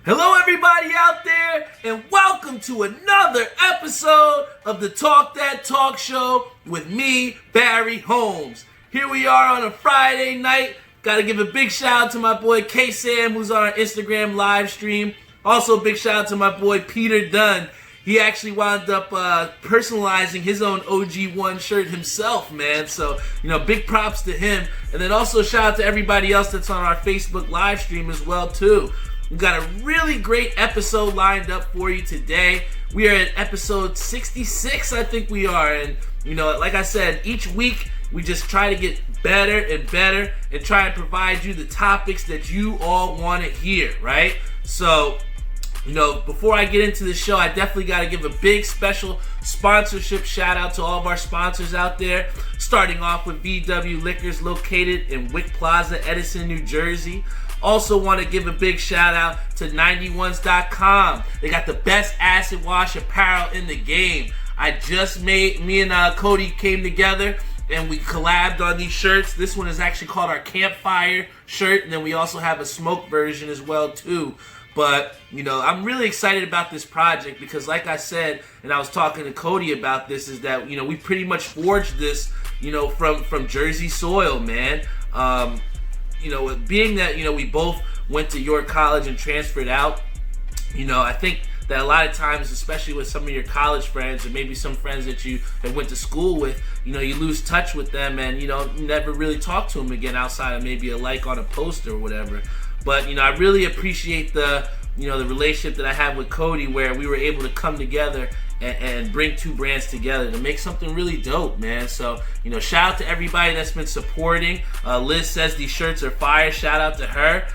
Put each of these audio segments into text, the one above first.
Hello everybody out there, and welcome to another episode of the Talk That Talk Show with me, Barry Holmes. Here we are on a Friday night. Gotta give a big shout out to my boy K-Sam, who's on our Instagram live stream. Also a big shout out to my boy Peter Dunn. He actually wound up personalizing his own OG1 shirt himself, man. So, big props to him. And then also shout out to everybody else that's on our Facebook live stream as well, too. We've got a really great episode lined up for you today. We are at episode 66, I think we are. And, like I said, each week we just try to get better and better and try and provide you the topics that you all want to hear, right? So, before I get into the show, I definitely got to give a big special sponsorship shout out to all of our sponsors out there. Starting off with VW Liquors, located in Wick Plaza, Edison, New Jersey. Also want to give a big shout out to 91s.com. They got the best acid wash apparel in the game. Me and Cody came together and we collabed on these shirts. This one is actually called our Campfire shirt, and then we also have a smoke version as well too. But, I'm really excited about this project because, like I said, and I was talking to Cody about this, is that, we pretty much forged this, from Jersey soil, man. Being that, we both went to York College and transferred out, I think that a lot of times, especially with some of your college friends or maybe some friends that you have went to school with, you lose touch with them and, never really talk to them again outside of maybe a like on a post or whatever. But, I really appreciate the relationship that I have with Cody, where we were able to come together and bring two brands together to make something really dope, man. So, shout out to everybody that's been supporting. Liz says these shirts are fire. Shout out to her.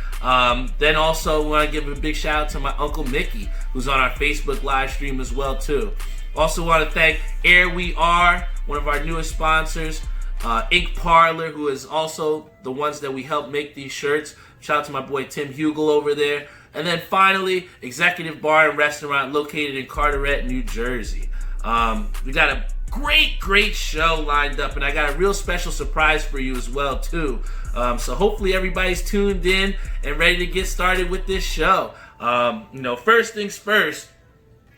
Then also want to give a big shout out to my Uncle Mickey, who's on our Facebook live stream as well, too. Also want to thank Air We Are, one of our newest sponsors. Parlor, who is also the ones that we help make these shirts. Shout out to my boy Tim Hugel over there. And then finally, Executive Bar and Restaurant located in Carteret, New Jersey. We got a great show lined up, and I got a real special surprise for you as well, too. So hopefully everybody's tuned in and ready to get started with this show. First things first,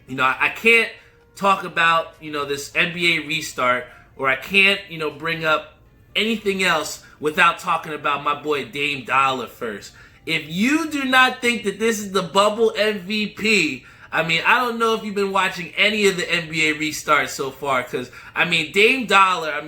I can't talk about, this NBA restart, or I can't, bring up anything else without talking about my boy Dame Dollar first. If you do not think that this is the bubble MVP, I don't know if you've been watching any of the NBA restarts so far, because, Dame Dollar,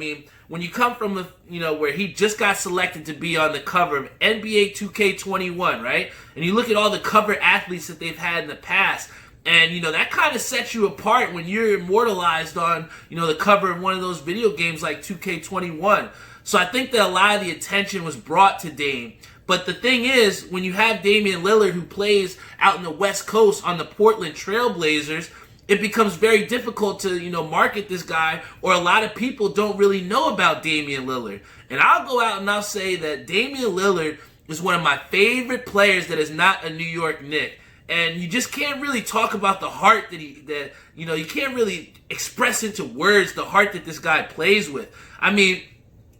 when you come from, where he just got selected to be on the cover of NBA 2K21, right? And you look at all the cover athletes that they've had in the past, and, that kind of sets you apart when you're immortalized on, the cover of one of those video games like 2K21. So I think that a lot of the attention was brought to Dame. But the thing is, when you have Damian Lillard, who plays out in the West Coast on the Portland Trail Blazers, it becomes very difficult to, market this guy, or a lot of people don't really know about Damian Lillard. And I'll go out and I'll say that Damian Lillard is one of my favorite players that is not a New York Knick. And you just can't really talk about the heart you can't really express into words the heart that this guy plays with.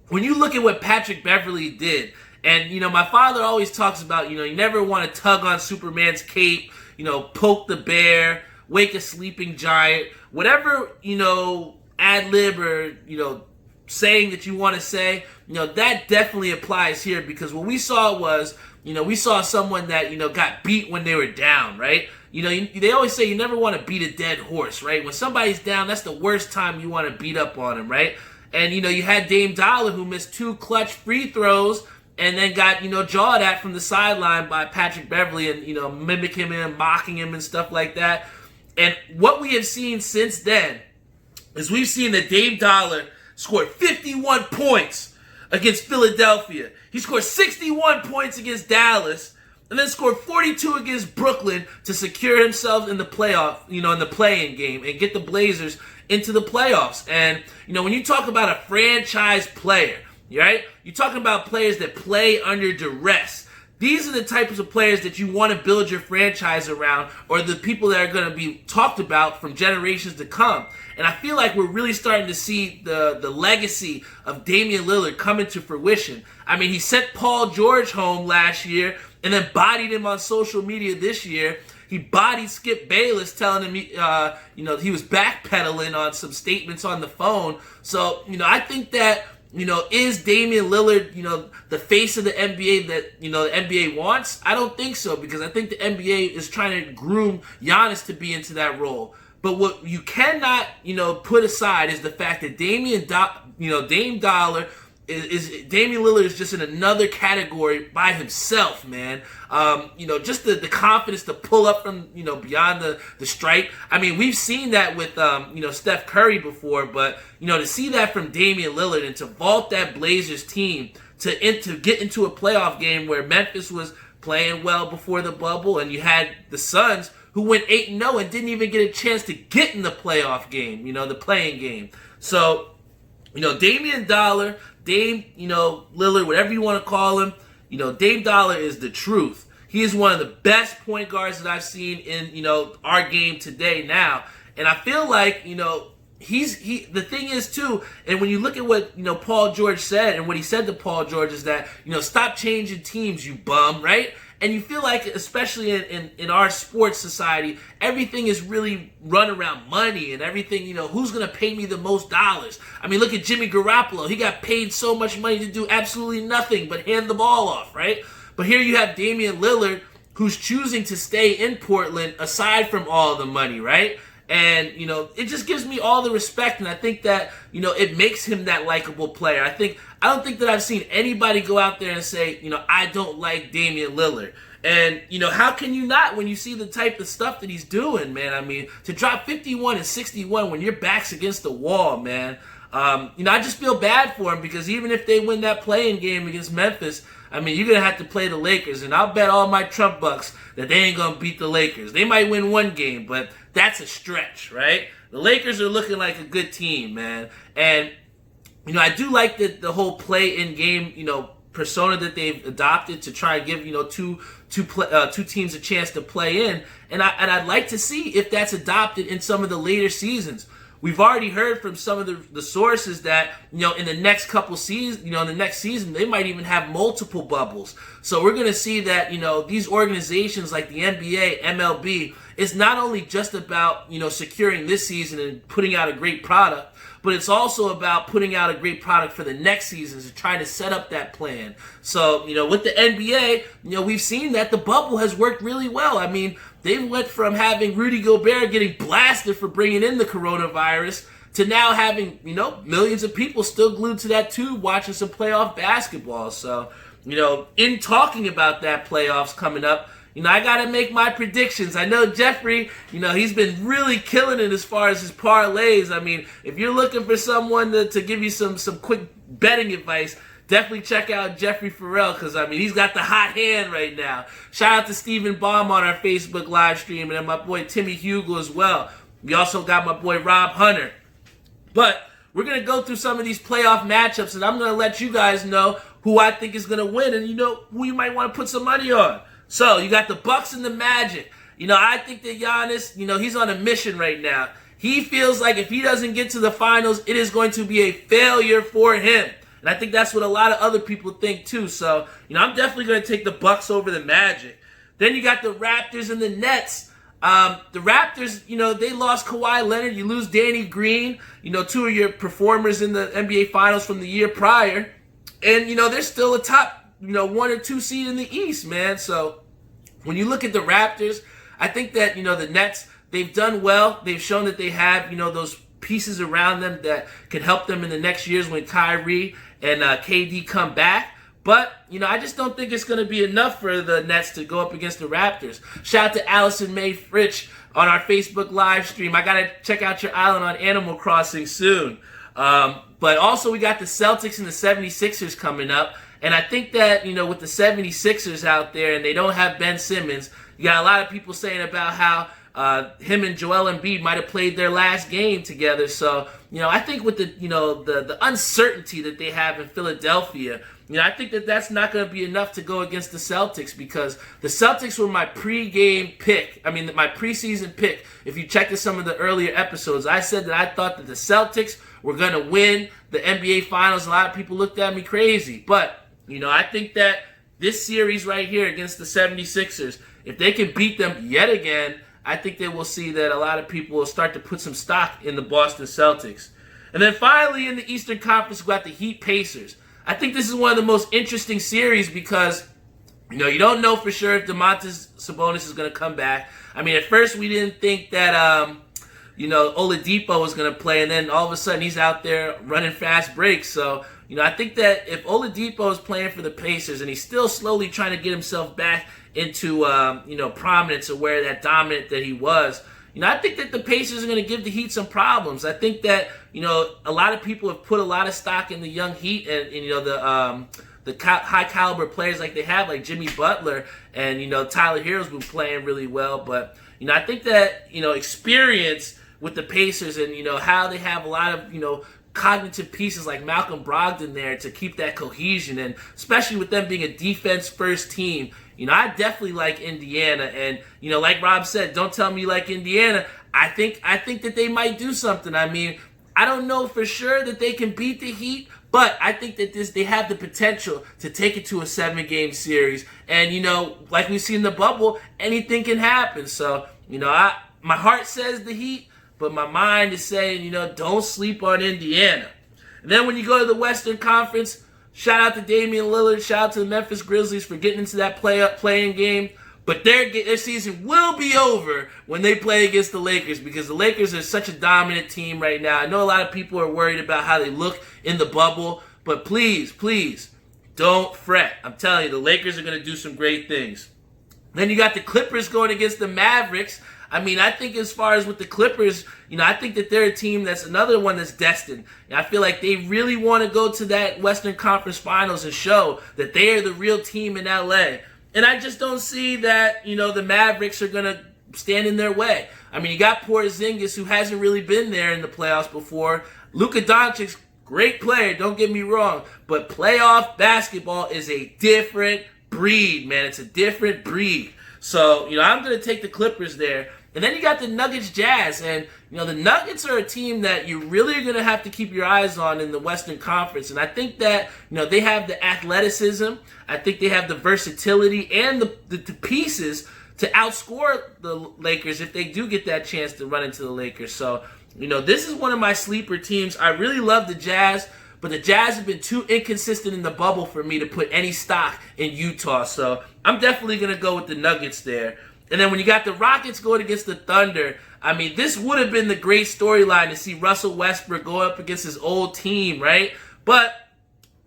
When you look at what Patrick Beverley did, and, my father always talks about, you never want to tug on Superman's cape, poke the bear, wake a sleeping giant, whatever, ad-lib or, saying that you want to say, that definitely applies here, because what we saw was, we saw someone that, got beat when they were down, right? They always say you never want to beat a dead horse, right? When somebody's down, that's the worst time you want to beat up on him, right? And, you had Dame Dollar, who missed 2 clutch free throws and then got, jawed at from the sideline by Patrick Beverley and, mimicking him and mocking him and stuff like that. And what we have seen since then is we've seen that Dame Dollar scored 51 points against Philadelphia. He scored 61 points against Dallas, and then scored 42 against Brooklyn to secure himself in the playoff, in the play-in game, and get the Blazers into the playoffs. And, when you talk about a franchise player, right? You're talking about players that play under duress. These are the types of players that you want to build your franchise around, or the people that are going to be talked about from generations to come. And I feel like we're really starting to see the legacy of Damian Lillard come into fruition. He sent Paul George home last year, and then bodied him on social media this year. He bodied Skip Bayless, telling him, he was backpedaling on some statements on the phone. So, I think that, is Damian Lillard, the face of the NBA that, the NBA wants? I don't think so, because I think the NBA is trying to groom Giannis to be into that role. But what you cannot, put aside is the fact that Dame Dollar Damian Lillard is just in another category by himself, man. Just the confidence to pull up from, beyond the stripe. I mean, we've seen that with, Steph Curry before, but, to see that from Damian Lillard and to vault that Blazers team to get into a playoff game where Memphis was playing well before the bubble, and you had the Suns who went 8-0 and didn't even get a chance to get in the playoff game, the playing game. So, Damian Dollar, Dame, Lillard, whatever you want to call him, Dame Dollar is the truth. He is one of the best point guards that I've seen in, our game today now. And I feel like, the thing is too, and when you look at what, Paul George said, and what he said to Paul George is that, stop changing teams, you bum, right? And you feel like, especially in our sports society, everything is really run around money and everything, who's going to pay me the most dollars? I mean, look at Jimmy Garoppolo. He got paid so much money to do absolutely nothing but hand the ball off, right? But here you have Damian Lillard, who's choosing to stay in Portland aside from all the money, right? And, it just gives me all the respect, and I think that, it makes him that likable player. I don't think that I've seen anybody go out there and say, I don't like Damian Lillard. And, how can you not when you see the type of stuff that he's doing, man? I mean, to drop 51 and 61 when your back's against the wall, man. I just feel bad for him, because even if they win that play-in game against Memphis, I mean, you're going to have to play the Lakers, and I'll bet all my Trump bucks that they ain't going to beat the Lakers. They might win one game, but that's a stretch, right? The Lakers are looking like a good team, man. And, I do like the whole play-in game, persona that they've adopted to try and give, two teams a chance to play in. And I'd like to see if that's adopted in some of the later seasons. We've already heard from some of the sources that, in the next couple seasons, in the next season, they might even have multiple bubbles. So we're going to see that, these organizations like the NBA, MLB, it's not only just about, securing this season and putting out a great product, but it's also about putting out a great product for the next seasons and trying to set up that plan. So, with the NBA, we've seen that the bubble has worked really well. I mean, they went from having Rudy Gobert getting blasted for bringing in the coronavirus to now having, millions of people still glued to that tube watching some playoff basketball. So, in talking about that playoffs coming up, I got to make my predictions. I know Jeffrey, he's been really killing it as far as his parlays. I mean, if you're looking for someone to give you some quick betting advice, definitely check out Jeffrey Farrell, because, he's got the hot hand right now. Shout out to Stephen Baum on our Facebook live stream, and then my boy Timmy Hugel as well. We also got my boy Rob Hunter. But we're going to go through some of these playoff matchups, and I'm going to let you guys know who I think is going to win and, who you might want to put some money on. So, you got the Bucks and the Magic. I think that Giannis, he's on a mission right now. He feels like if he doesn't get to the finals, it is going to be a failure for him. And I think that's what a lot of other people think too. So, I'm definitely going to take the Bucks over the Magic. Then you got the Raptors and the Nets. The Raptors, they lost Kawhi Leonard. You lose Danny Green, two of your performers in the NBA Finals from the year prior. And, they're still a top, 1 or 2 seed in the East, man. So, when you look at the Raptors, I think that, the Nets, they've done well. They've shown that they have, those pieces around them that can help them in the next years when Kyrie and KD come back. But, I just don't think it's going to be enough for the Nets to go up against the Raptors. Shout out to Allison Mae Fritch on our Facebook live stream. I got to check out your island on Animal Crossing soon. But also we got the Celtics and the 76ers coming up. And I think that, with the 76ers out there and they don't have Ben Simmons, you got a lot of people saying about how him and Joel Embiid might have played their last game together. So, I think with the uncertainty that they have in Philadelphia, I think that that's not going to be enough to go against the Celtics, because the Celtics were my pregame pick. My preseason pick. If you check some of the earlier episodes, I said that I thought that the Celtics were going to win the NBA Finals. A lot of people looked at me crazy. But, I think that this series right here against the 76ers, if they can beat them yet again, I think they will see that a lot of people will start to put some stock in the Boston Celtics. And then finally in the Eastern Conference, we got the Heat Pacers. I think this is one of the most interesting series because, you don't know for sure if Domantas Sabonis is going to come back. I mean, at first we didn't think that, Oladipo was going to play, and then all of a sudden he's out there running fast breaks. So, I think that if Oladipo is playing for the Pacers and he's still slowly trying to get himself back into, prominence or where that dominant that he was, I think that the Pacers are going to give the Heat some problems. I think that, a lot of people have put a lot of stock in the young Heat and the high caliber players like they have, like Jimmy Butler and, Tyler Hero's been playing really well. But, I think that, experience with the Pacers and, how they have a lot of, cognitive pieces like Malcolm Brogdon there to keep that cohesion, and especially with them being a defense-first team, I definitely like Indiana. And, like Rob said, don't tell me you like Indiana. I think that they might do something. I mean, I don't know for sure that they can beat the Heat, but I think that they have the potential to take it to a 7-game series. And, like we see in the bubble, anything can happen. So, my heart says the Heat, but my mind is saying, don't sleep on Indiana. And then when you go to the Western Conference, shout out to Damian Lillard, shout out to the Memphis Grizzlies for getting into that playing game. But their season will be over when they play against the Lakers, because the Lakers are such a dominant team right now. I know a lot of people are worried about how they look in the bubble, but please, don't fret. I'm telling you, the Lakers are going to do some great things. Then you got the Clippers going against the Mavericks. I mean, I think as far as with the Clippers, I think that they're a team that's another one that's destined. I feel like they really want to go to that Western Conference Finals and show that they are the real team in LA. And I just don't see that, the Mavericks are going to stand in their way. I mean, you got Porzingis, who hasn't really been there in the playoffs before. Luka Doncic, great player, don't get me wrong. But playoff basketball is a different breed, man. It's a different breed. So, I'm going to take the Clippers there. And then you got the Nuggets Jazz. And, the Nuggets are a team that you really are going to have to keep your eyes on in the Western Conference. And I think that, they have the athleticism. I think they have the versatility and the pieces to outscore the Lakers if they do get that chance to run into the Lakers. So, this is one of my sleeper teams. I really love the Jazz, but the Jazz have been too inconsistent in the bubble for me to put any stock in Utah. So I'm definitely going to go with the Nuggets there. And then when you got the Rockets going against the Thunder, I mean, this would have been the great storyline to see Russell Westbrook go up against his old team, right? But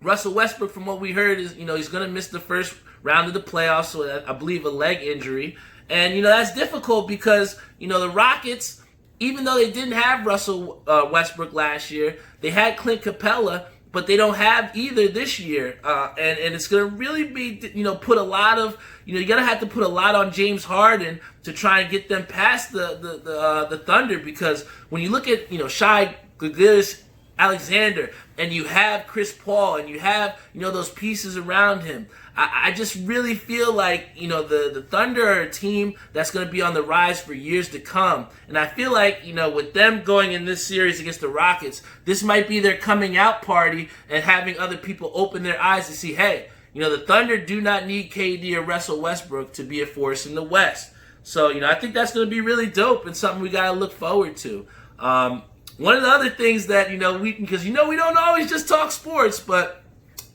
Russell Westbrook, from what we heard, is, he's going to miss the first round of the playoffs, so I believe a leg injury. And, that's difficult because, the Rockets, even though they didn't have Russell Westbrook last year, they had Clint Capella, but they don't have either this year. And it's going to really be, put a lot of, you're going to have to put a lot on James Harden to try and get them past the Thunder, because when you look at, Shai Gilgeous-Alexander, and you have Chris Paul, and you have, those pieces around him, I just really feel like, the Thunder are a team that's going to be on the rise for years to come. And I feel like, with them going in this series against the Rockets, this might be their coming out party and having other people open their eyes to see, hey, the Thunder do not need KD or Russell Westbrook to be a force in the West. So, I think that's going to be really dope and something we got to look forward to. One of the other things that, because we don't always just talk sports, but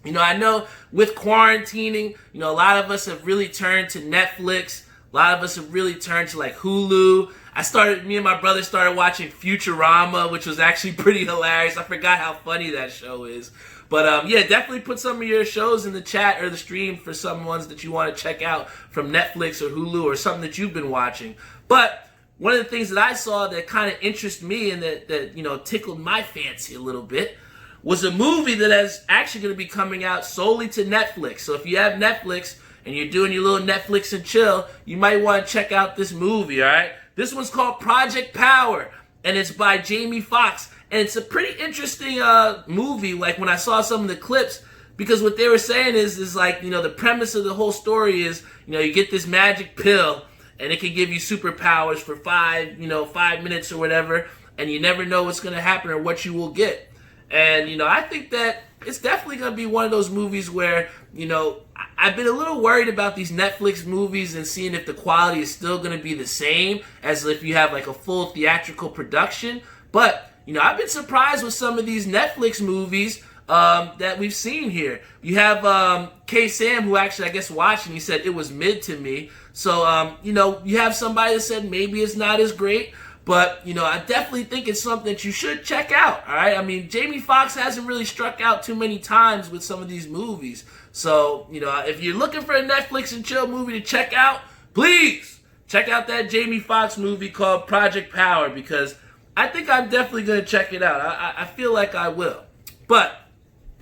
I know with quarantining, a lot of us have really turned to Netflix. A lot of us have really turned to like Hulu. Me and my brother started watching Futurama, which was actually pretty hilarious. I forgot how funny that show is. But definitely put some of your shows in the chat or the stream for some ones that you want to check out from Netflix or Hulu or something that you've been watching. But one of the things that I saw that kind of interested me and that tickled my fancy a little bit was a movie that is actually going to be coming out solely to Netflix. So if you have Netflix and you're doing your little Netflix and chill, you might want to check out this movie, all right? This one's called Project Power, and it's by Jamie Foxx. And it's a pretty interesting movie, like when I saw some of the clips, because what they were saying is like, the premise of the whole story is, you get this magic pill, and it can give you superpowers for 5 minutes or whatever, and you never know what's going to happen or what you will get. And, I think that it's definitely going to be one of those movies where, I've been a little worried about these Netflix movies and seeing if the quality is still going to be the same as if you have like a full theatrical production. But, I've been surprised with some of these Netflix movies that we've seen here. You have K-Sam, who actually, I guess, watched and he said it was mid to me. So, you have somebody that said maybe it's not as great. But, I definitely think it's something that you should check out, all right? I mean, Jamie Foxx hasn't really struck out too many times with some of these movies. So, if you're looking for a Netflix and chill movie to check out, please check out that Jamie Foxx movie called Project Power, because I think I'm definitely going to check it out. I feel like I will. But,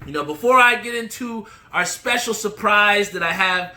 before I get into our special surprise that I have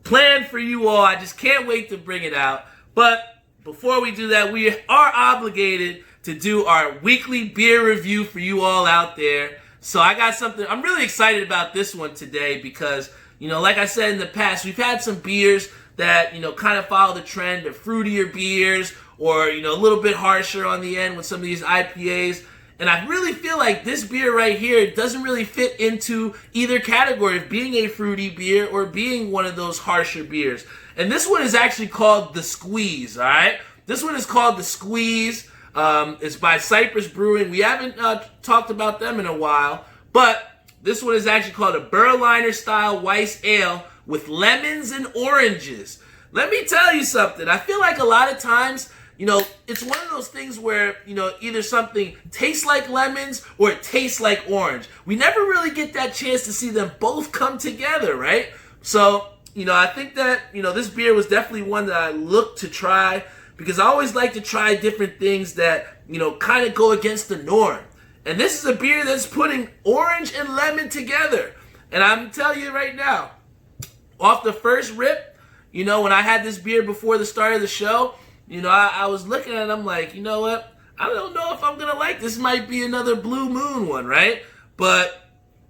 planned for you all, I just can't wait to bring it out. But before we do that, we are obligated to do our weekly beer review for you all out there. So I got something, I'm really excited about this one today because, like I said in the past, we've had some beers that, kind of follow the trend of fruitier beers or, a little bit harsher on the end with some of these IPAs. And I really feel like this beer right here doesn't really fit into either category of being a fruity beer or being one of those harsher beers. And this one is actually called The Squeeze, all right? This one is called The Squeeze. It's by Cypress Brewing. We haven't talked about them in a while, but this one is actually called a Berliner-style Weiss Ale with lemons and oranges. Let me tell you something. I feel like a lot of times, it's one of those things where, either something tastes like lemons or it tastes like orange. We never really get that chance to see them both come together, right? So, I think that, this beer was definitely one that I looked to try because I always like to try different things that, kind of go against the norm. And this is a beer that's putting orange and lemon together. And I'm telling you right now, off the first rip, when I had this beer before the start of the show, I was looking at it, I'm like, you know what? I don't know if I'm going to like this. Might be another Blue Moon one, right? But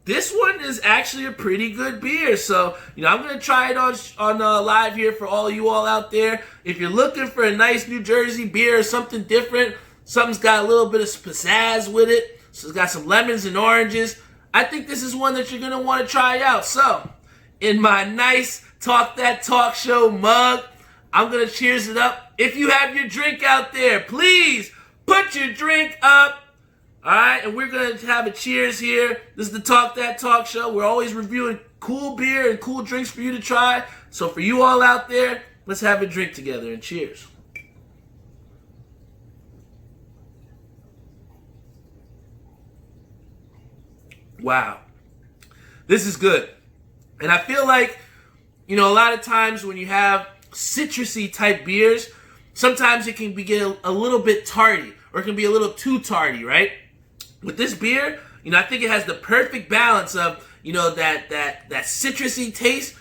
this one is actually a pretty good beer. So, I'm going to try it on live here for all you all out there. If you're looking for a nice New Jersey beer or something different, something's got a little bit of pizzazz with it, so it's got some lemons and oranges, I think this is one that you're going to want to try out. So, in my nice Talk That Talk Show mug, I'm going to cheers it up. If you have your drink out there, please put your drink up. All right, and we're going to have a cheers here. This is the Talk That Talk Show. We're always reviewing cool beer and cool drinks for you to try. So for you all out there, let's have a drink together and cheers. Wow. This is good. And I feel like, a lot of times when you have citrusy type beers, sometimes it can get a little bit tardy or it can be a little too tardy, right? With this beer, I think it has the perfect balance of, that citrusy taste,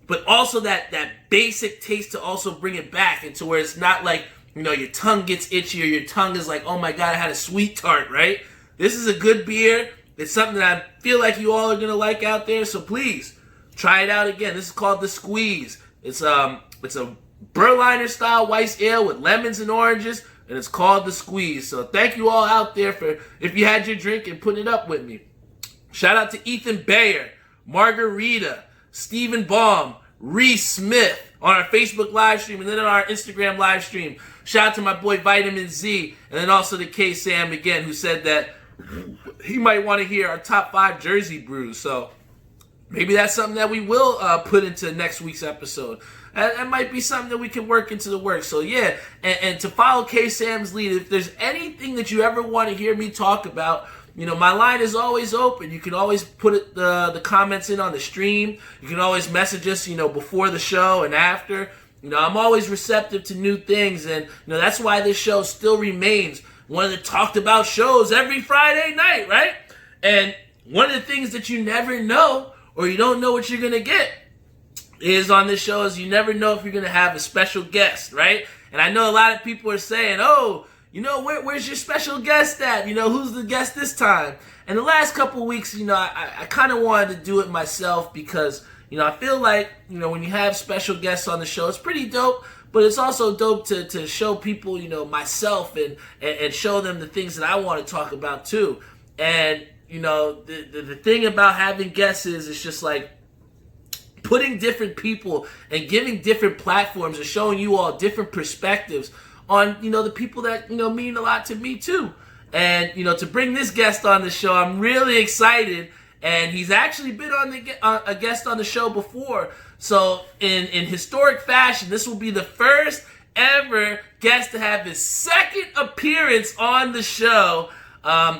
but also that basic taste to also bring it back into where it's not like, your tongue gets itchy or your tongue is like, oh my God, I had a sweet tart, right? This is a good beer. It's something that I feel like you all are going to like out there. So please try it out again. This is called The Squeeze. It's a Berliner style Weiss Ale with lemons and oranges, and it's called The Squeeze. So thank you all out there for if you had your drink and putting it up with me. Shout out to Ethan Bayer, Margarita, Stephen Baum, Reese Smith on our Facebook live stream and then on our Instagram live stream. Shout out to my boy Vitamin Z, and then also to K-Sam again, who said that he might want to hear our top 5 Jersey brews. So maybe that's something that we will put into next week's episode. That might be something that we can work into the work. So yeah, and to follow K-Sam's lead, if there's anything that you ever want to hear me talk about, my line is always open. You can always put the comments in on the stream. You can always message us, before the show and after. I'm always receptive to new things, and that's why this show still remains one of the talked about shows every Friday night, right? And one of the things that you never know, or you don't know what you're gonna get, is on this show is you never know if you're going to have a special guest, right? And I know a lot of people are saying, oh, where's your special guest at? Who's the guest this time? And the last couple of weeks, I kind of wanted to do it myself because, I feel like, when you have special guests on the show, it's pretty dope, but it's also dope to show people, myself and show them the things that I want to talk about too. And, you know, the thing about having guests is it's just like putting different people and giving different platforms and showing you all different perspectives on, you know, the people that, you know, mean a lot to me too. And, you know, to bring this guest on the show, I'm really excited. And he's actually been on a guest on the show before. So in historic fashion, this will be the first ever guest to have his second appearance on the show.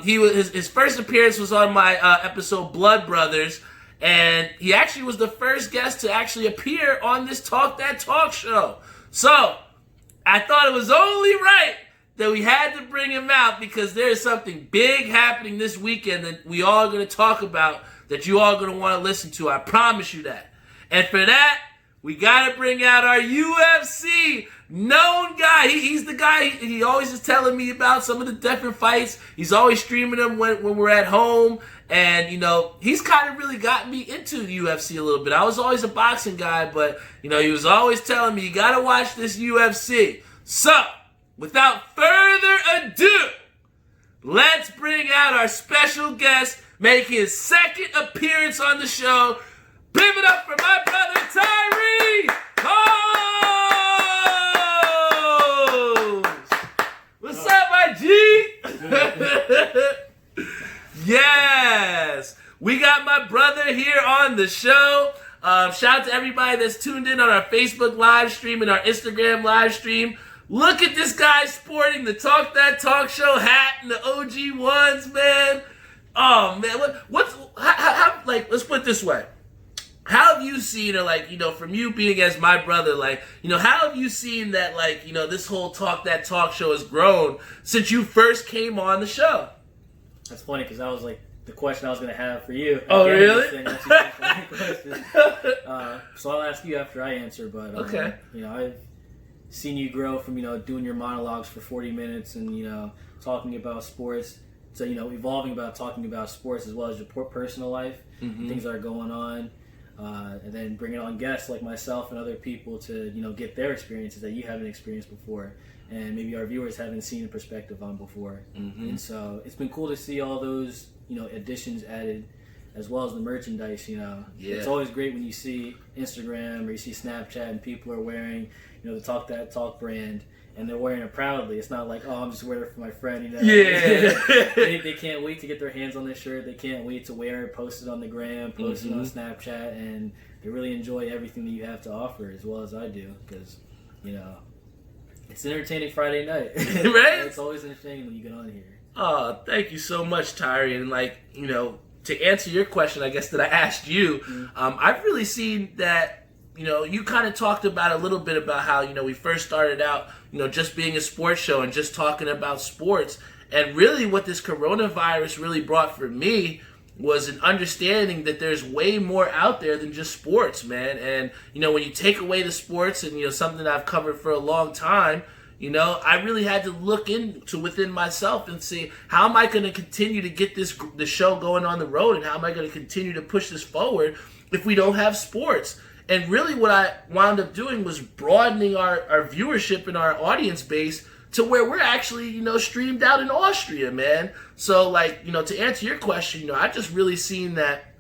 His first appearance was on my episode Blood Brothers, and he actually was the first guest to actually appear on this Talk That Talk show. So I thought it was only right that we had to bring him out because there is something big happening this weekend that we all are going to talk about that you all are going to want to listen to. I promise you that. And for that, we got to bring out our UFC known guy. He's the guy, he always is telling me about some of the different fights. He's always streaming them when we're at home. And, you know, he's kind of really gotten me into the UFC a little bit. I was always a boxing guy, but, you know, he was always telling me, you got to watch this UFC. So, without further ado, let's bring out our special guest, make his second appearance on the show. Give it up for my brother, Tyree Holmes! What's up, my G? Yes! We got my brother here on the show. Shout out to everybody that's tuned in on our Facebook live stream and our Instagram live stream. Look at this guy sporting the Talk That Talk show hat and the OG ones, man. Oh, man. Let's put it this way. How have you seen, or like, you know, from you being as my brother, like, you know, how have you seen that, like, you know, this whole Talk That Talk show has grown since you first came on the show? That's funny because that was like the question I was going to have for you. Oh, really? So I'll ask you after I answer, but, okay. You know, I've seen you grow from, you know, doing your monologues for 40 minutes and, you know, talking about sports to, you know, evolving about talking about sports as well as your personal life, things that are going on. And then bringing on guests like myself and other people to, you know, get their experiences that you haven't experienced before and maybe our viewers haven't seen a perspective on before. And so it's been cool to see all those, you know, additions added as well as the merchandise, you know. Yeah. It's always great when you see Instagram or you see Snapchat and people are wearing, you know, the Talk That Talk brand and they're wearing it proudly. It's not like, oh, I'm just wearing it for my friend, you know. Yeah. They can't wait to get their hands on this shirt. They can't wait to wear it, post it on the gram, post it on Snapchat, and they really enjoy everything that you have to offer as well as I do because, you know, it's an entertaining Friday night. Right? It's always entertaining when you get on here. Oh, thank you so much, Tyree. And, like, you know, to answer your question, I guess, that I asked you, I've really seen that, you know, you kind of talked about a little bit about how, you know, we first started out, you know, just being a sports show and just talking about sports. And really what this coronavirus really brought for me was an understanding that there's way more out there than just sports, man. And, you know, when you take away the sports and, you know, something that I've covered for a long time, you know, I really had to look into within myself and see how am I going to continue to get the show going on the road and how am I going to continue to push this forward if we don't have sports. And really what I wound up doing was broadening our viewership and our audience base to where we're actually, you know, streamed out in Austria, man. So, like, you know, to answer your question, you know, I just really seen that,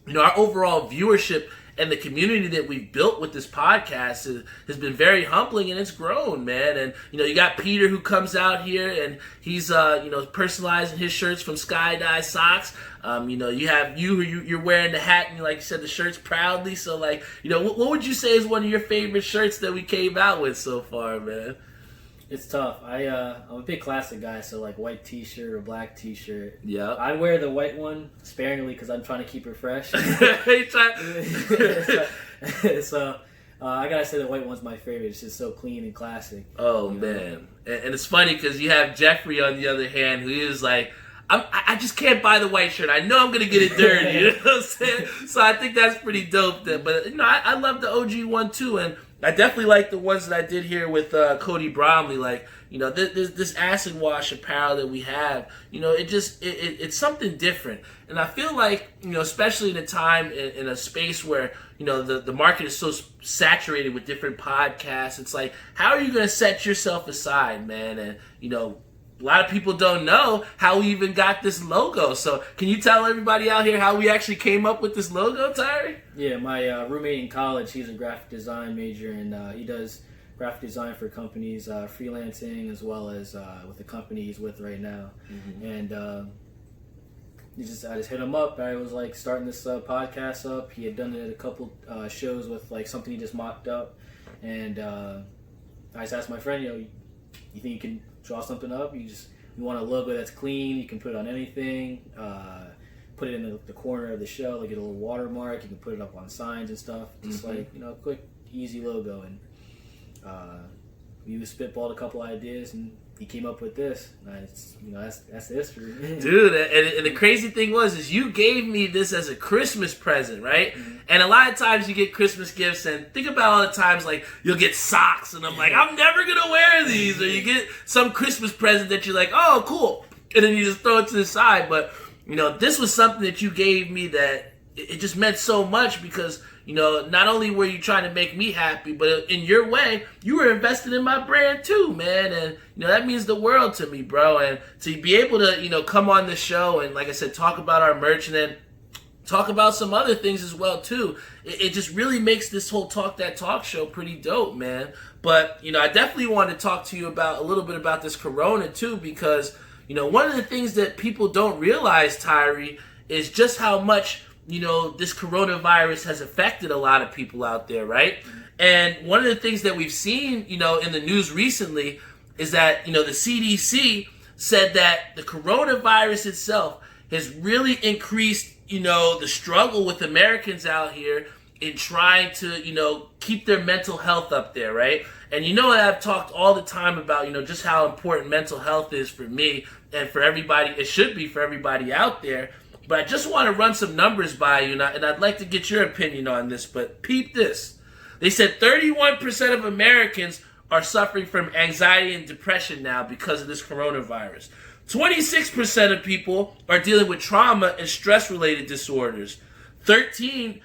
you know, our overall viewership and the community that we've built with this podcast has been very humbling, and it's grown, man. And, you know, you got Peter who comes out here and he's, you know, personalizing his shirts from Sky Dye Socks. You know, you have you're wearing the hat and, like you said, the shirts proudly. So, like, you know, what would you say is one of your favorite shirts that we came out with so far, man? It's tough. I'm a big classic guy, so like white t-shirt or black t-shirt. Yeah. I wear the white one sparingly because I'm trying to keep it fresh. So I gotta say the white one's my favorite. It's just so clean and classic. Oh, man. And it's funny because you have Jeffrey on the other hand who is like, I just can't buy the white shirt. I know I'm going to get it dirty. You know what I'm saying? So I think that's pretty dope. But, you know, I love the OG one too. And I definitely like the ones that I did here with Cody Bromley. Like, you know, this acid wash apparel that we have, you know, it's something different. And I feel like, you know, especially in a time, in a space where, you know, the market is so saturated with different podcasts, it's like, how are you going to set yourself aside, man? And, you know, a lot of people don't know how we even got this logo. So can you tell everybody out here how we actually came up with this logo, Tyree? Yeah, my roommate in college, he's a graphic design major, and he does graphic design for companies, freelancing, as well as with the company he's with right now. And I just hit him up. I was like starting this podcast up. He had done it at a couple shows with like something he just mocked up, and I just asked my friend, you think you can draw something up? You want a logo that's clean. You can put it on anything. Put it in the corner of the show, like get a little watermark. You can put it up on signs and stuff. Just like quick, easy logo. And we spitballed a couple ideas, and he came up with this. That's the history. Dude, and the crazy thing is you gave me this as a Christmas present, right? And a lot of times you get Christmas gifts, and think about all the times like you'll get socks, and I'm like, I'm never gonna wear these. Or you get some Christmas present that you're like, oh, cool, and then you just throw it to the side. But this was something that you gave me that it just meant so much because not only were you trying to make me happy, but in your way, you were invested in my brand too, man. And, that means the world to me, bro. And to be able to, come on the show and, like I said, talk about our merch and then talk about some other things as well, too. It just really makes this whole Talk That Talk show pretty dope, man. But, I definitely want to talk to you about a little bit about this Corona, too, because, one of the things that people don't realize, Tyree, is just how much this coronavirus has affected a lot of people out there, right? And one of the things that we've seen, in the news recently is that, the CDC said that the coronavirus itself has really increased, the struggle with Americans out here in trying to, keep their mental health up there, right? And I've talked all the time about, just how important mental health is for me and for everybody. It should be for everybody out there. But I just want to run some numbers by you, and I'd like to get your opinion on this, but peep this. They said 31% of Americans are suffering from anxiety and depression now because of this coronavirus. 26% of people are dealing with trauma and stress-related disorders. 13%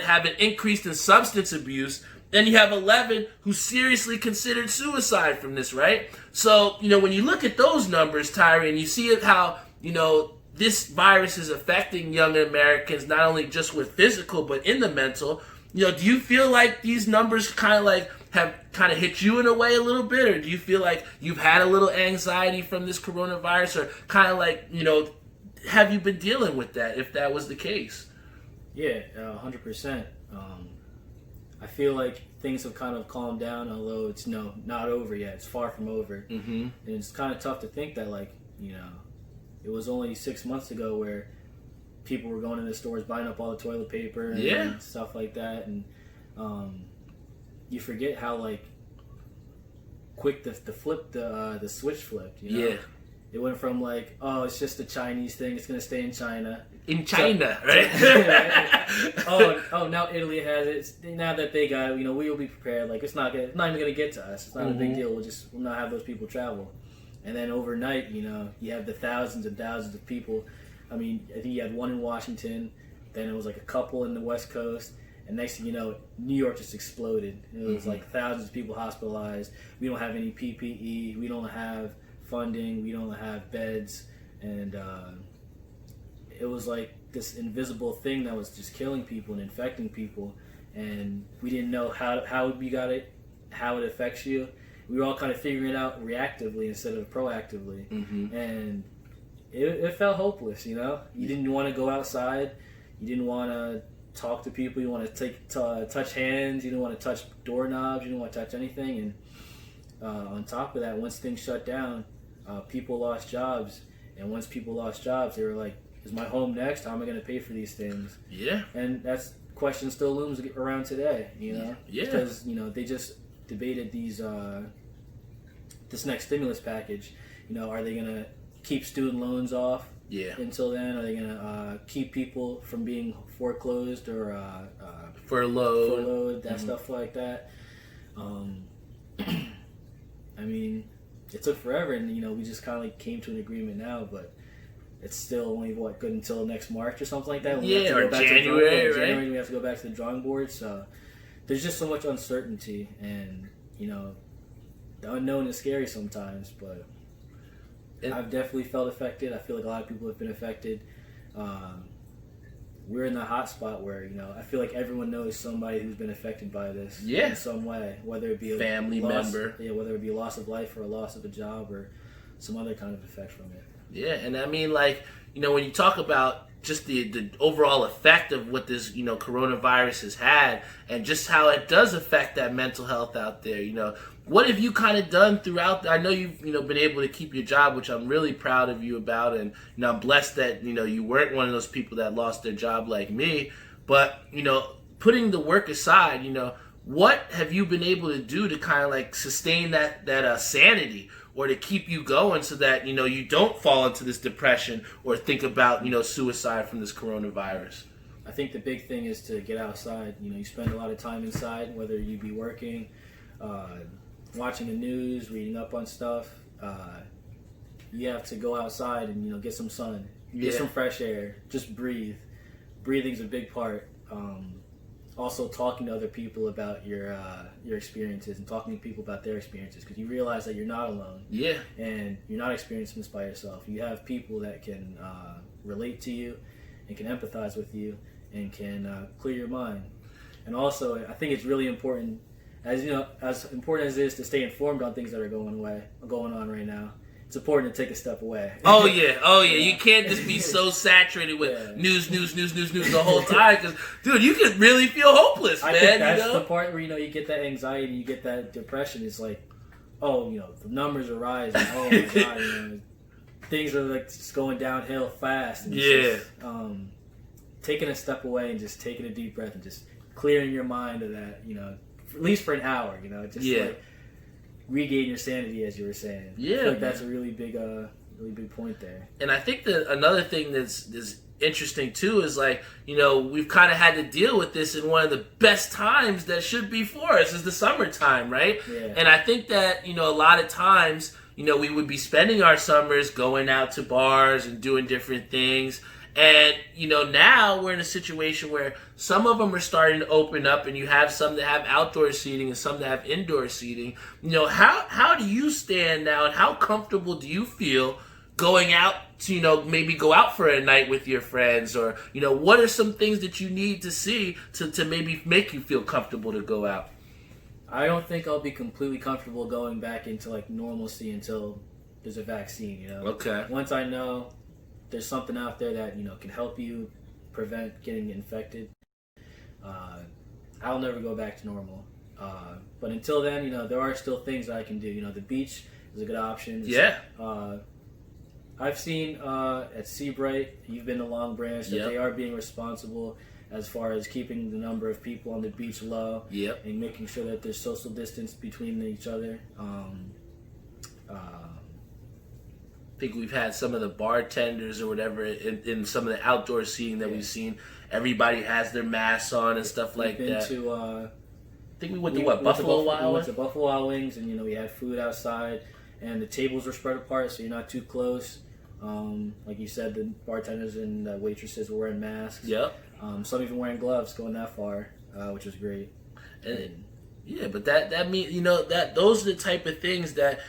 have an increase in substance abuse. Then you have 11 who seriously considered suicide from this, right? So, when you look at those numbers, Tyree, and you see how, this virus is affecting young Americans, not only just with physical, but in the mental. Do you feel like these numbers have hit you in a way a little bit? Or do you feel like you've had a little anxiety from this coronavirus? Or have you been dealing with that, if that was the case? Yeah, 100%. I feel like things have kind of calmed down, although it's not over yet. It's far from over. And it's kind of tough to think that, it was only 6 months ago where people were going into stores buying up all the toilet paper and stuff like that, and you forget how quick the switch flipped. Yeah, it went from it's just a Chinese thing; it's gonna stay in China. Right? Now Italy has it. Now that they got it, we will be prepared. It's not even gonna get to us. It's not a big deal. We'll not have those people travel. And then overnight, you have the thousands and thousands of people. I mean, I think you had one in Washington, then it was a couple in the West Coast, and next thing you know, New York just exploded. It was thousands of people hospitalized. We don't have any PPE. We don't have funding. We don't have beds. And it was this invisible thing that was just killing people and infecting people. And we didn't know how we got it, how it affects you. We were all kind of figuring it out reactively instead of proactively. And it felt hopeless, You didn't want to go outside. You didn't want to talk to people. You didn't want to touch hands. You didn't want to touch doorknobs. You didn't want to touch anything. And on top of that, once things shut down, people lost jobs. And once people lost jobs, they were like, is my home next? How am I going to pay for these things? Yeah. And that's question still looms around today, Yeah. Because, they just debated this next stimulus package. Are they going to keep student loans off until then? Are they going to keep people from being foreclosed or furloughed, stuff like that? I mean, it took forever, and we just kind of came to an agreement now, but it's still only good until next March or something like that. Or January, right? January, we have to go back to the drawing board. So there's just so much uncertainty, and the unknown is scary sometimes, but I've definitely felt affected. I feel like a lot of people have been affected. We're in the hot spot where, I feel like everyone knows somebody who's been affected by this in some way, whether it be a family member, whether it be a loss of life or a loss of a job or some other kind of effect from it. Yeah, and I mean, like, when you talk about just the overall effect of what this, coronavirus has had and just how it does affect that mental health out there, what have you kind of done throughout? I know you've, been able to keep your job, which I'm really proud of you about. And, I'm blessed that, you weren't one of those people that lost their job like me. But, putting the work aside, what have you been able to do to kind of like sustain that sanity or to keep you going so that, you don't fall into this depression or think about, suicide from this coronavirus? I think the big thing is to get outside. You spend a lot of time inside, whether you be working, watching the news, reading up on stuff. You have to go outside and get some sun, get some fresh air, just breathe. Breathing's a big part. Also, talking to other people about your experiences and talking to people about their experiences, because you realize that you're not alone. Yeah. And you're not experiencing this by yourself. You have people that can relate to you and can empathize with you and can clear your mind. And also, I think it's really important, as important as it is to stay informed on things that are going on right now, it's important to take a step away. Oh yeah. You can't just be so saturated with news the whole time, because, dude, you can really feel hopeless, man. I think that's the part where you get that anxiety, you get that depression. It's like, the numbers are rising. Oh my god, things are like just going downhill fast. And just, taking a step away and just taking a deep breath and just clearing your mind of that, at least for an hour, like regain your sanity, as you were saying. Yeah, I feel like that's a really big point there. And I think that another thing that's interesting too is, like, we've kind of had to deal with this in one of the best times that should be for us, is the summertime, right? Yeah. And I think that a lot of times we would be spending our summers going out to bars and doing different things. And, now we're in a situation where some of them are starting to open up, and you have some that have outdoor seating and some that have indoor seating. How do you stand now, and how comfortable do you feel going out to, maybe go out for a night with your friends? Or, what are some things that you need to see to maybe make you feel comfortable to go out? I don't think I'll be completely comfortable going back into, like, normalcy until there's a vaccine, Okay. Once I know there's something out there that can help you prevent getting infected, I'll never go back to normal. But until then, there are still things that I can do. The beach is a good option. I've seen at Seabright, you've been to Long Branch, that they are being responsible as far as keeping the number of people on the beach low and making sure that there's social distance between each other. I think we've had some of the bartenders or whatever in some of the outdoor seating that we've seen. Everybody has their masks on and stuff like that. I think we went to Buffalo Wild Wings? We went to Buffalo Wild Wings, and we had food outside, and the tables were spread apart, so you're not too close. Like you said, the bartenders and the waitresses were wearing masks. Yep. Some even wearing gloves, going that far, which was great. But that means that those are the type of things that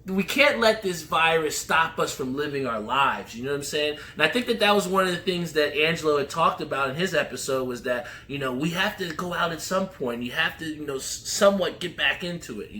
we can't let this virus stop us from living our lives. You know what I'm saying? And I think that was one of the things that Angelo had talked about in his episode, was that, we have to go out at some point. You have to, somewhat get back into it,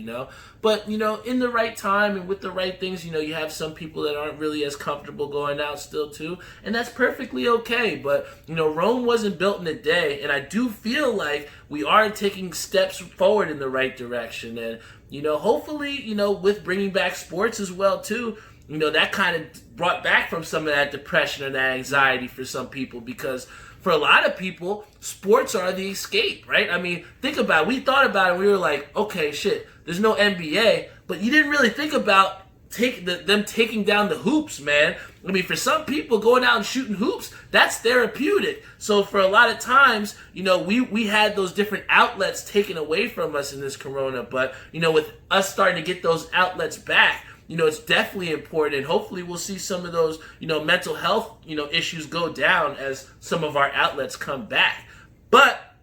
But, in the right time and with the right things, you have some people that aren't really as comfortable going out still too. And that's perfectly okay. But, Rome wasn't built in a day. And I do feel like we are taking steps forward in the right direction. And, hopefully, with bringing back sports as well too, that kind of brought back from some of that depression and that anxiety for some people, because for a lot of people, sports are the escape, right? I mean, think about it. We thought about it and we were like, okay, shit, there's no NBA, but you didn't really think about them taking down the hoops, man. I mean, for some people, going out and shooting hoops, that's therapeutic. So for a lot of times, we had those different outlets taken away from us in this corona. But, with us starting to get those outlets back, it's definitely important. Hopefully we'll see some of those, mental health, issues go down as some of our outlets come back. But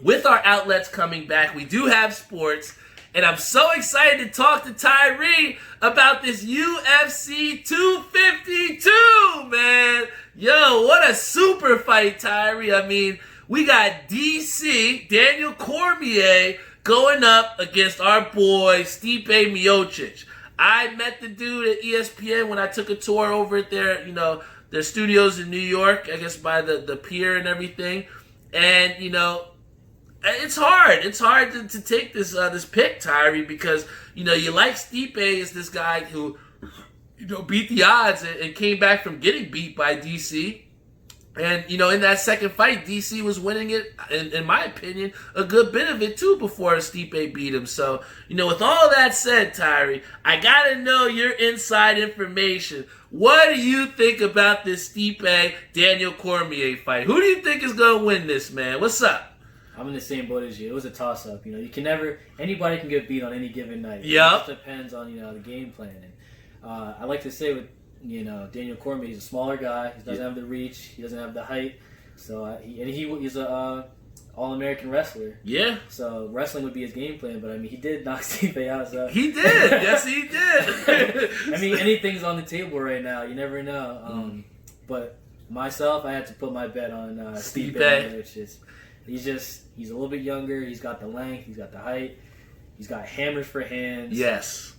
with our outlets coming back, we do have sports. And I'm so excited to talk to Tyree about this UFC 252, man. Yo, what a super fight, Tyree. I mean, we got DC, Daniel Cormier, going up against our boy, Stipe Miocic. I met the dude at ESPN when I took a tour over at their studios in New York, I guess by the pier and everything. And, it's hard. It's hard to take this pick, Tyree, because, you like Stipe is this guy who, beat the odds and came back from getting beat by DC. And, in that second fight, DC was winning it, in my opinion, a good bit of it, too, before Stipe beat him. So, with all that said, Tyree, I got to know your inside information. What do you think about this Stipe-Daniel Cormier fight? Who do you think is going to win this, man? What's up? I'm in the same boat as you. It was a toss-up. Anybody can get beat on any given night. Yep. It just depends on, the game plan. And I like to say with, Daniel Cormier, he's a smaller guy. He doesn't have the reach. He doesn't have the height. So he's a All-American wrestler. Yeah. So wrestling would be his game plan. But he did knock Stipe out. So he did. Yes, he did. Anything's on the table right now. You never know. But myself, I had to put my bet on Stipe. He's a little bit younger. He's got the length. He's got the height. He's got hammers for hands. Yes.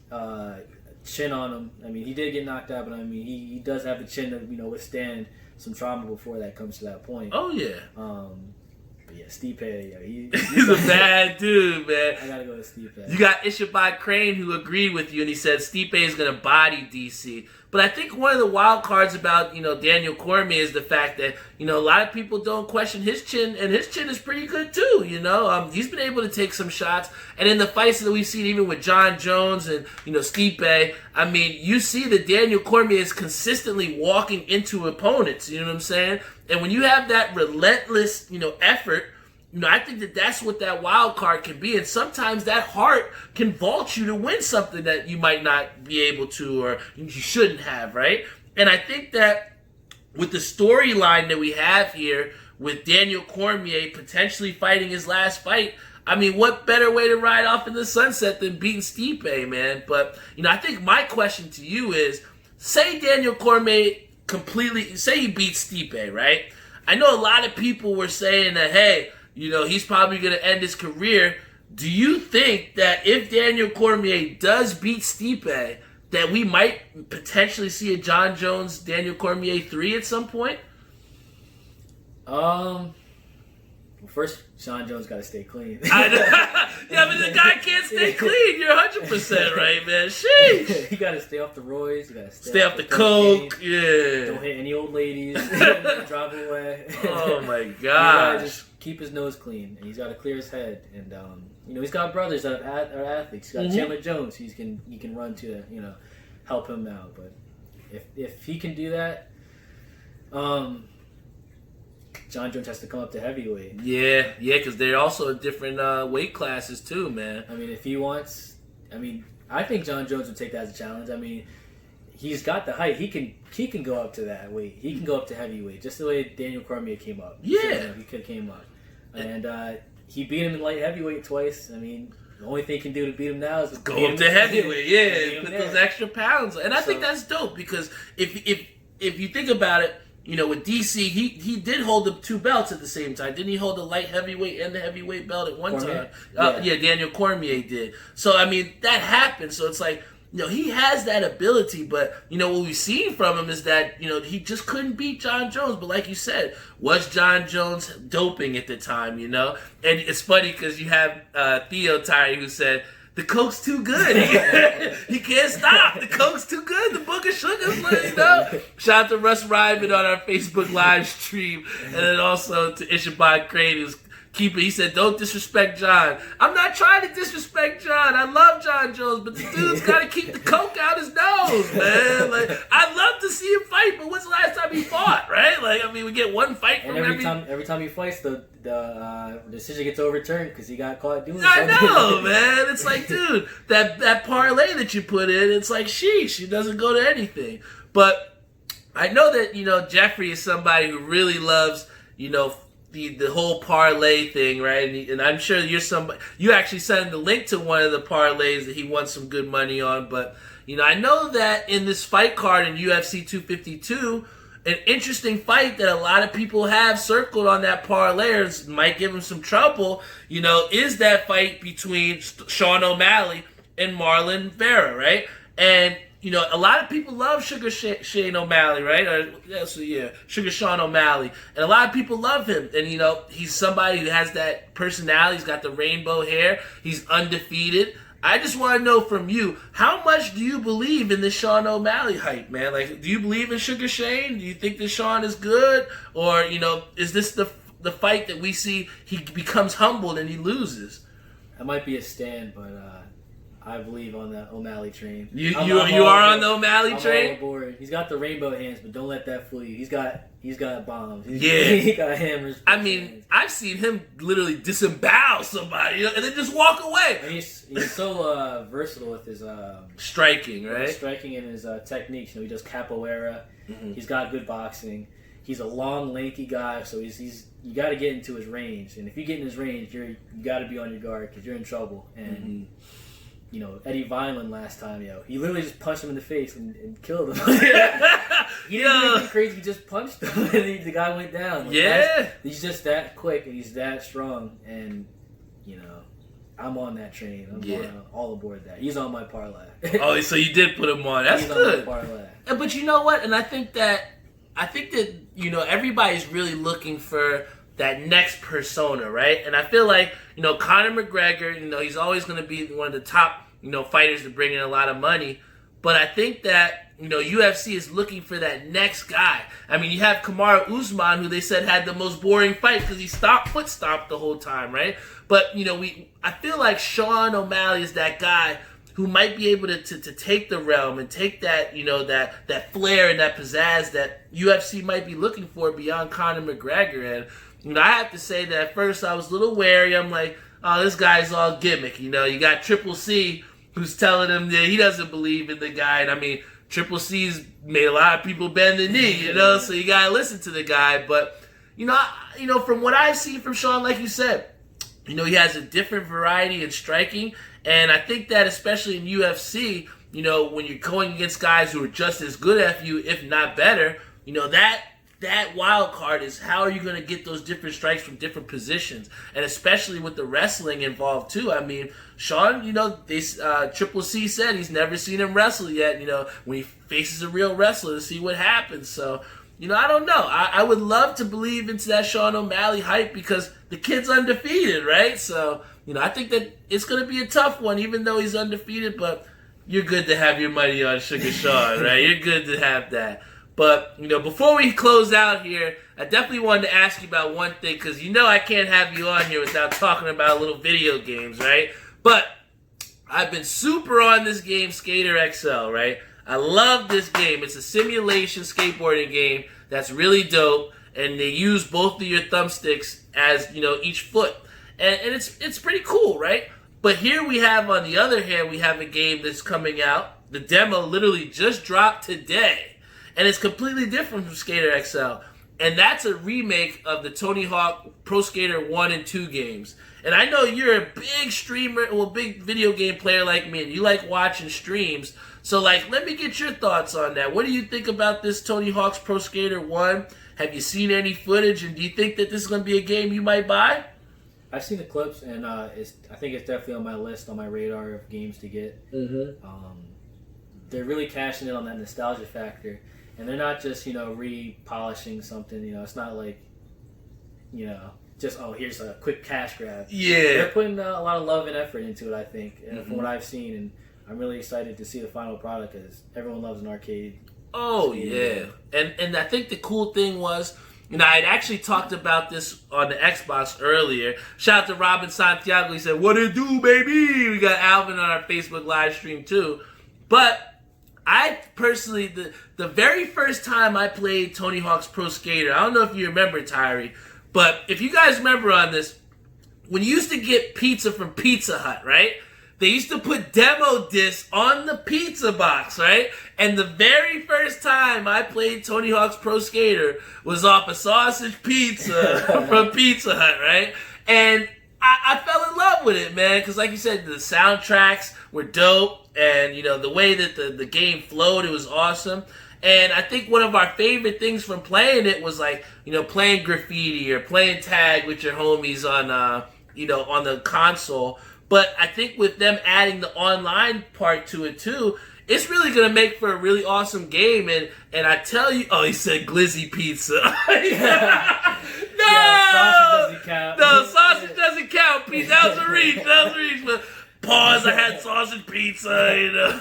Chin on him. He did get knocked out, but he does have the chin to withstand some trauma before that comes to that point. Oh yeah. But yeah, Stipe, he's a bad dude, man. I gotta go with Stipe. You got Ishabad Crane who agreed with you, and he said Stipe is gonna body DC. But I think one of the wild cards about, Daniel Cormier is the fact that, a lot of people don't question his chin, and his chin is pretty good too, He's been able to take some shots, and in the fights that we've seen even with John Jones and, Stipe, you see that Daniel Cormier is consistently walking into opponents, you know what I'm saying? And when you have that relentless, effort, I think that's what that wild card can be. And sometimes that heart can vault you to win something that you might not be able to or you shouldn't have, right? And I think that with the storyline that we have here with Daniel Cormier potentially fighting his last fight, what better way to ride off in the sunset than beating Stipe, man? But, I think my question to you is, say Daniel Cormier say he beats Stipe, right? I know a lot of people were saying that, hey, he's probably going to end his career. Do you think that if Daniel Cormier does beat Stipe, that we might potentially see a John Jones, Daniel Cormier 3 at some point? Well, first, John Jones got to stay clean. Yeah, but the guy can't stay clean. You're 100% right, man. Sheesh. You got to stay off the roids. You got to stay off the coke. Yeah. Don't hit any old ladies. Drive away. Oh, my gosh. You got to just keep his nose clean. And he's got to clear his head. And, he's got brothers that are athletes. He's got Chandler Jones. He can run to, help him out. But if he can do that, John Jones has to come up to heavyweight. Yeah, because they're also in different weight classes too, man. If he wants, I think John Jones would take that as a challenge. He's got the height. He can go up to that weight. He can go up to heavyweight, just the way Daniel Cormier came up. Yeah, so, he could have came up, and he beat him in light heavyweight twice. The only thing he can do to beat him now is go up to heavyweight. Yeah, put those extra pounds, and I think that's dope because if you think about it. With DC, he did hold the two belts at the same time. Didn't he hold the light heavyweight and the heavyweight belt at one time? Yeah, Daniel Cormier did. So, that happened. So, it's like, he has that ability. But, what we've seen from him is that, he just couldn't beat John Jones. But like you said, was John Jones doping at the time, And it's funny because you have Theo Tyree who said, the coke's too good. He can't stop. The coke's too good. The book of sugars, Shout out to Russ Ryman on our Facebook live stream. And then also to Ishabad Crane, who's he said, don't disrespect John. I'm not trying to disrespect John. I love John Jones, but the dude's got to keep the coke out his nose, man. I'd love to see him fight, but when's the last time he fought, right? We get one fight from every time he fights, the decision gets overturned because he got caught doing something. I know, man. It's like, dude, that parlay that you put in, it's like, sheesh, it doesn't go to anything. But I know that, Jeffrey is somebody who really loves, the whole parlay thing, right? And I'm sure you actually sent the link to one of the parlays that he won some good money on. But I know that in this fight card in UFC 252, an interesting fight that a lot of people have circled on that parlay might give him some trouble. Is that fight between Sean O'Malley and Marlon Vera, right? And a lot of people love Sugar Shane O'Malley, right? Sugar Sean O'Malley. And a lot of people love him. And, he's somebody who has that personality. He's got the rainbow hair. He's undefeated. I just want to know from you, how much do you believe in this Sean O'Malley hype, man? Like, do you believe in Sugar Shane? Do you think that Sean is good? Or, is this the fight that we see he becomes humbled and he loses? That might be a stand, but I believe on the O'Malley train. You are on the O'Malley train? I'm all aboard. He's got the rainbow hands, but don't let that fool you. He's got bombs. He got hammers. I mean, I've seen him literally disembowel somebody and then just walk away. And he's so versatile with his striking, right? Striking and his techniques. He does capoeira. Mm-hmm. He's got good boxing. He's a long, lanky guy, so he's you got to get into his range. And if you get in his range, you got to be on your guard because you're in trouble. And Eddie Vineland last time, he literally just punched him in the face and killed him. He didn't do anything crazy. He just punched him, and the guy went down. He's just that quick, and he's that strong. And I'm on that train. I'm all aboard that. He's on my parlay. Oh, so you did put him on. That's good. On my parlay. But you know what? And I think that everybody's really looking for that next persona, right? And I feel like Conor McGregor, he's always going to be one of the top fighters to bring in a lot of money. But I think that UFC is looking for that next guy. I mean, you have Kamaru Usman, who they said had the most boring fight because he foot stomped the whole time, right? But I feel like Sean O'Malley is that guy who might be able to take the realm and take that that flair and that pizzazz that UFC might be looking for beyond Conor McGregor. And I have to say that at first I was a little wary. I'm like, oh, this guy's all gimmick. You got Triple C who's telling him that he doesn't believe in the guy. And I mean, Triple C's made a lot of people bend the knee, so you gotta listen to the guy. But from what I've seen from Sean, like you said, he has a different variety in striking. And I think that especially in UFC, when you're going against guys who are just as good as you, if not better, that wild card is how are you going to get those different strikes from different positions, and especially with the wrestling involved too. I mean, Sean, Triple C said he's never seen him wrestle yet. When he faces a real wrestler to see what happens. So, I don't know. I would love to believe into that Sean O'Malley hype because the kid's undefeated, right? So, I think that it's going to be a tough one, even though he's undefeated. But you're good to have your money on Sugar Sean, right? You're good to have that. But, before we close out here, I definitely wanted to ask you about one thing, because I can't have you on here without talking about little video games, right? But I've been super on this game, Skater XL, right? I love this game. It's a simulation skateboarding game that's really dope, and they use both of your thumbsticks as, each foot. And it's pretty cool, right? But here we have, on the other hand, we have a game that's coming out. The demo literally just dropped today. And it's completely different from Skater XL. And that's a remake of the Tony Hawk Pro Skater 1 and 2 games. And I know you're a big streamer, big video game player like me, and you like watching streams. So, let me get your thoughts on that. What do you think about this Tony Hawk's Pro Skater 1? Have you seen any footage, and do you think that this is going to be a game you might buy? I've seen the clips, and I think it's definitely on my list, on my radar of games to get. Mm-hmm. They're really cashing in on that nostalgia factor. And they're not just, re-polishing something. It's not like, just, here's a quick cash grab. Yeah. They're putting a lot of love and effort into it, I think, from what I've seen. And I'm really excited to see the final product because everyone loves an arcade. Oh, yeah. And I think the cool thing was, I had actually talked about this on the Xbox earlier. Shout out to Robin Santiago. He said, what it do, baby? We got Alvin on our Facebook live stream, too. But I personally, the very first time I played Tony Hawk's Pro Skater, I don't know if you remember, Tyree, but if you guys remember on this, when you used to get pizza from Pizza Hut, right? They used to put demo discs on the pizza box, right? And the very first time I played Tony Hawk's Pro Skater was off a sausage pizza from Pizza Hut, right? And I fell in love with it, man, because like you said, the soundtracks were dope, and, you know, the way that the game flowed, it was awesome. And I think one of our favorite things from playing it was, like, you know, playing graffiti or playing tag with your homies on, you know, on the console. But I think with them adding the online part to it, too, it's really going to make for a really awesome game. And I tell you... Oh, he said glizzy pizza. No! Yeah, sausage doesn't count. No, sausage doesn't count, Pete. That was a reach. But pause, I had sausage pizza, you know.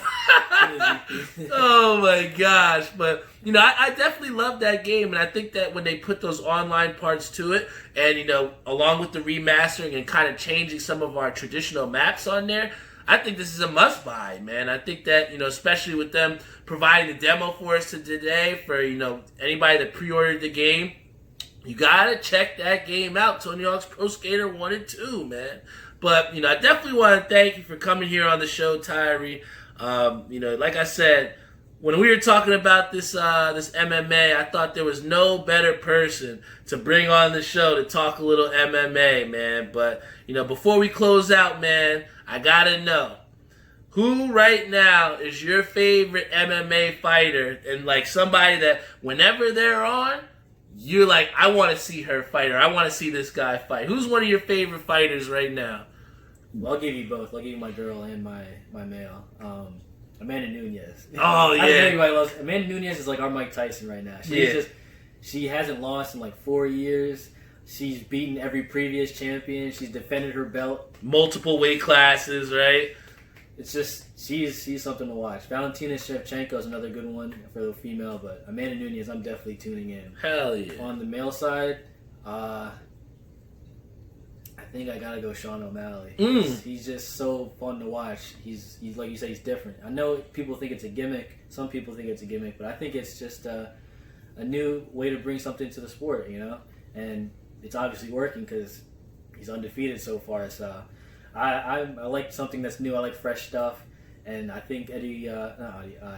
Oh, my gosh. But, you know, I definitely love that game. And I think that when they put those online parts to it, and, you know, along with the remastering and kind of changing some of our traditional maps on there, I think this is a must-buy, man. I think that, you know, especially with them providing the demo for us today, for, you know, anybody that pre-ordered the game, you gotta check that game out. Tony Hawk's Pro Skater 1 and 2, man. But, you know, I definitely want to thank you for coming here on the show, Tyree. You know, like I said, when we were talking about this MMA, I thought there was no better person to bring on the show to talk a little MMA, man. But, you know, before we close out, man, I gotta know, who right now is your favorite MMA fighter, and, like, somebody that whenever they're on, you're like, I want to see her fight, or I want to see this guy fight. Who's one of your favorite fighters right now? Well, I'll give you both. I'll give you my girl and my male. Amanda Nunes. Oh, yeah. I think everybody loves Amanda Nunes. Is like our Mike Tyson right now. She hasn't lost in like 4 years. She's beaten every previous champion. She's defended her belt. Multiple weight classes, right? It's just, she's something to watch. Valentina Shevchenko is another good one for the female, but Amanda Nunes, I'm definitely tuning in. Hell yeah. On the male side, I think I gotta go Sean O'Malley. He's just so fun to watch. He's like you said, he's different. I know people think it's a gimmick. Some people think it's a gimmick, but I think it's just a new way to bring something to the sport, you know? And it's obviously working because he's undefeated so far, so... I like something that's new. I like fresh stuff, and I think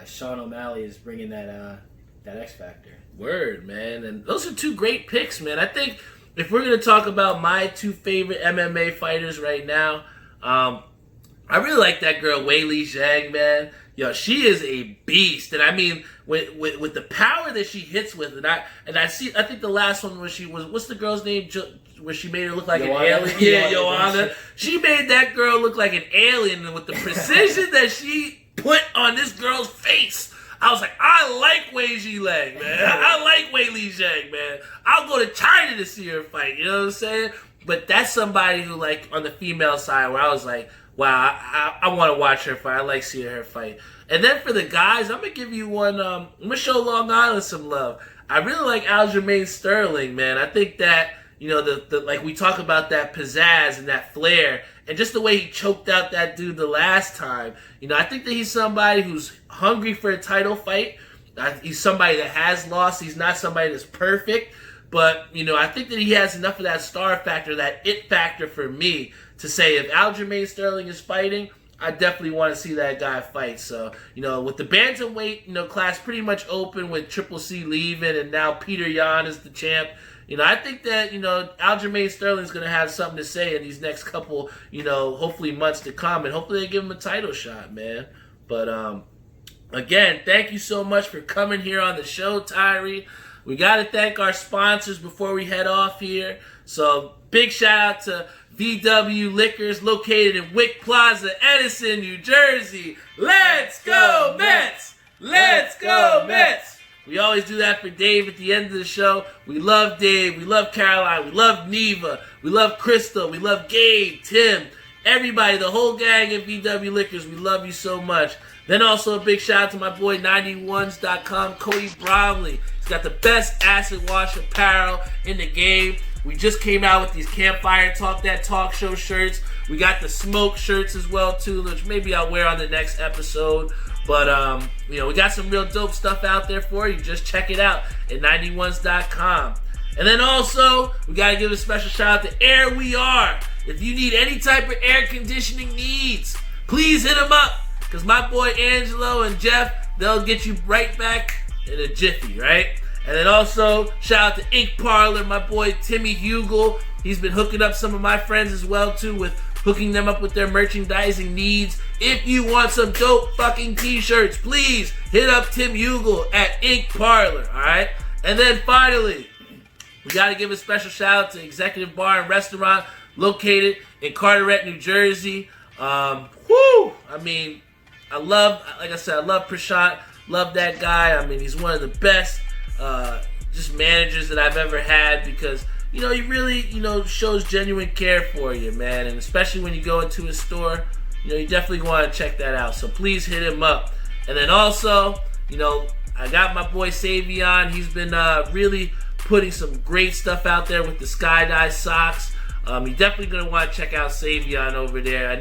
Sean O'Malley is bringing that X factor. Word, man, and those are two great picks, man. I think if we're gonna talk about my two favorite MMA fighters right now, I really like that girl Weili Zhang, man. Yo, she is a beast, and I mean, with the power that she hits with, and I think the last one where she was, what's the girl's name? Where she made her look like Joanna. An alien. Yeah, Joanna. She made that girl look like an alien, and with the precision that she put on this girl's face, I was like, I like Wei Zhang, man. I like Weili Zhang, man. I'll go to China to see her fight. You know what I'm saying? But that's somebody who, like, on the female side, where I was like, wow, I want to watch her fight. I like seeing her fight. And then for the guys, I'm going to give you one, I'm going to show Long Island some love. I really like Aljamain Sterling, man. I think that, you know, the like we talk about that pizzazz and that flair, and just the way he choked out that dude the last time. You know, I think that he's somebody who's hungry for a title fight. He's somebody that has lost. He's not somebody that's perfect. But, you know, I think that he has enough of that star factor, that it factor for me to say if Aljamain Sterling is fighting, I definitely want to see that guy fight. So, you know, with the bantamweight, you know, class pretty much open with Triple C leaving and now Peter Yan is the champ, you know, I think that, you know, Aljamain Sterling's going to have something to say in these next couple, you know, hopefully months to come, and hopefully they give him a title shot, man. But, again, thank you so much for coming here on the show, Tyree. We got to thank our sponsors before we head off here. So, big shout out to VW Liquors, located in Wick Plaza, Edison, New Jersey. Let's go, Mets! Let's go, Mets! We always do that for Dave at the end of the show. We love Dave. We love Caroline. We love Neva. We love Crystal. We love Gabe, Tim, everybody, the whole gang at VW Liquors. We love you so much. Then also a big shout out to my boy 91s.com, Cody Bromley. He's got the best acid wash apparel in the game. We just came out with these Campfire Talk That Talk Show shirts. We got the smoke shirts as well too, which maybe I'll wear on the next episode. But, you know, we got some real dope stuff out there for you. Just check it out at 91s.com. And then also, we got to give a special shout out to Air We Are. If you need any type of air conditioning needs, please hit them up Because my boy Angelo and Jeff, they'll get you right back in a jiffy, right? And then also, shout out to Ink Parlor, my boy Timmy Hugel. He's been hooking up some of my friends as well, too, with hooking them up with their merchandising needs. If you want some dope fucking t-shirts, please hit up Tim Hugel at Ink Parlor, alright? And then finally, we got to give a special shout out to Executive Bar and Restaurant located in Carteret, New Jersey. I mean, I love Prashant, love that guy. I mean, he's one of the best just managers that I've ever had because, he really, shows genuine care for you, man. And especially when you go into his store, you definitely want to check that out. So please hit him up. And then also, I got my boy Savion. He's been really putting some great stuff out there with the Skydive socks. You're definitely going to want to check out Savion over there. I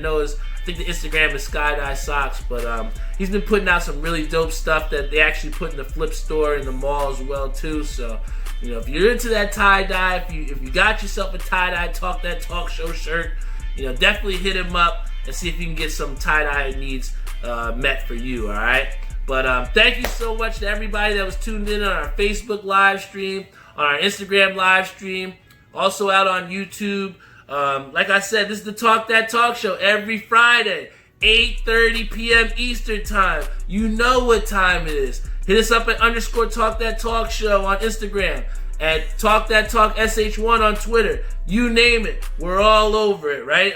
think the Instagram is Skydive Socks, but he's been putting out some really dope stuff that they actually put in the flip store in the mall as well, too. So, if you're into that tie-dye, if you got yourself a tie-dye Talk That Talk Show shirt, definitely hit him up and see if you can get some tie-dye needs met for you, all right? But thank you so much to everybody that was tuned in on our Facebook live stream, on our Instagram live stream, also out on YouTube. Like I said, this is the Talk That Talk Show every Friday, 8:30 p.m. Eastern Time. You know what time it is. Hit us up at _Talk That Talk Show on Instagram, at Talk That Talk SH1 on Twitter. You name it. We're all over it, right?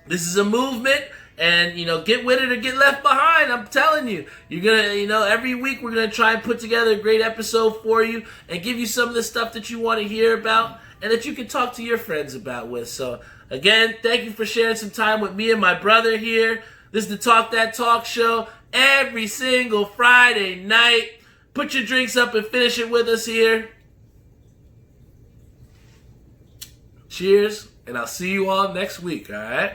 This is a movement, and, get with it or get left behind. I'm telling you. You're going to, every week we're going to try and put together a great episode for you and give you some of the stuff that you want to hear about and that you can talk to your friends about with. So, again, thank you for sharing some time with me and my brother here. This is the Talk That Talk Show every single Friday night. Put your drinks up and finish it with us here. Cheers, and I'll see you all next week, all right?